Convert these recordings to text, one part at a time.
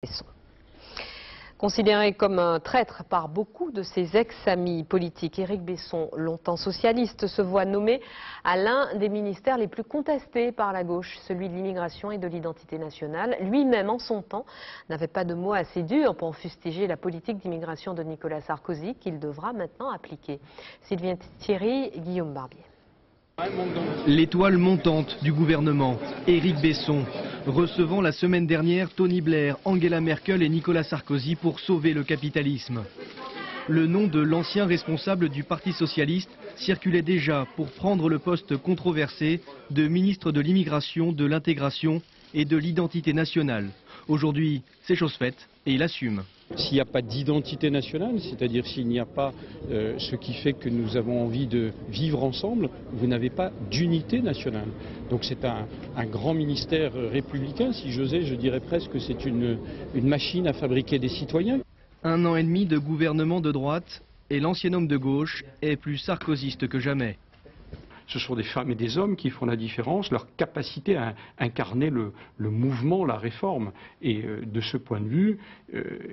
Besson. Considéré comme un traître par beaucoup de ses ex-amis politiques, Éric Besson, longtemps socialiste, se voit nommé à l'un des ministères les plus contestés par la gauche, celui de l'immigration et de l'identité nationale. Lui-même, en son temps, n'avait pas de mots assez durs pour fustiger la politique d'immigration de Nicolas Sarkozy, qu'il devra maintenant appliquer. Sylvien Thierry, Guillaume Barbier. L'étoile montante du gouvernement, Éric Besson, recevant la semaine dernière Tony Blair, Angela Merkel et Nicolas Sarkozy pour sauver le capitalisme. Le nom de l'ancien responsable du Parti socialiste circulait déjà pour prendre le poste controversé de ministre de l'immigration, de l'intégration et de l'identité nationale. Aujourd'hui, c'est chose faite et il assume. S'il n'y a pas d'identité nationale, c'est-à-dire s'il n'y a pas ce qui fait que nous avons envie de vivre ensemble, vous n'avez pas d'unité nationale. Donc c'est un grand ministère républicain, si j'osais, je dirais presque que c'est une machine à fabriquer des citoyens. 1 an et demi de gouvernement de droite et l'ancien homme de gauche est plus sarkozyste que jamais. Ce sont des femmes et des hommes qui font la différence, leur capacité à incarner le mouvement, la réforme. Et de ce point de vue,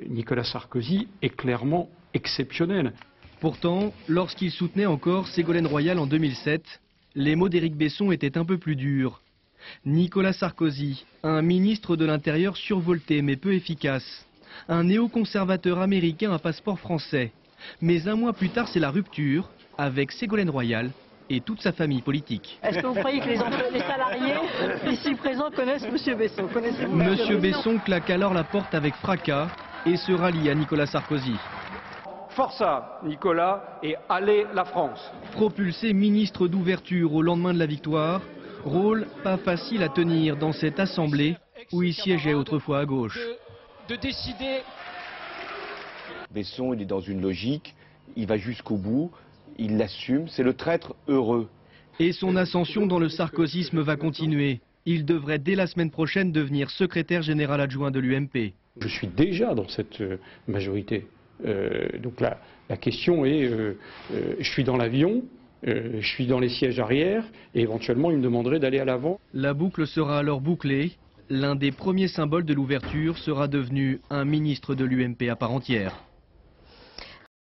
Nicolas Sarkozy est clairement exceptionnel. Pourtant, lorsqu'il soutenait encore Ségolène Royal en 2007, les mots d'Éric Besson étaient un peu plus durs. Nicolas Sarkozy, un ministre de l'Intérieur survolté mais peu efficace. Un néoconservateur américain à passeport français. Mais un mois plus tard, c'est la rupture avec Ségolène Royal et toute sa famille politique. Est-ce que vous croyez que les salariés ici présents connaissent M. Besson? M. Besson claque alors la porte avec fracas et se rallie à Nicolas Sarkozy. Força, Nicolas, et allez la France. Propulsé ministre d'ouverture au lendemain de la victoire, rôle pas facile à tenir dans cette assemblée où il siégeait autrefois à gauche. De décider. Besson, il est dans une logique, il va jusqu'au bout. Il l'assume, c'est le traître heureux. Et son ascension dans le sarkozysme va continuer. Il devrait dès la semaine prochaine devenir secrétaire général adjoint de l'UMP. Je suis déjà dans cette majorité. Donc la question est, je suis dans l'avion, je suis dans les sièges arrière, et éventuellement il me demanderait d'aller à l'avant. La boucle sera alors bouclée. L'un des premiers symboles de l'ouverture sera devenu un ministre de l'UMP à part entière.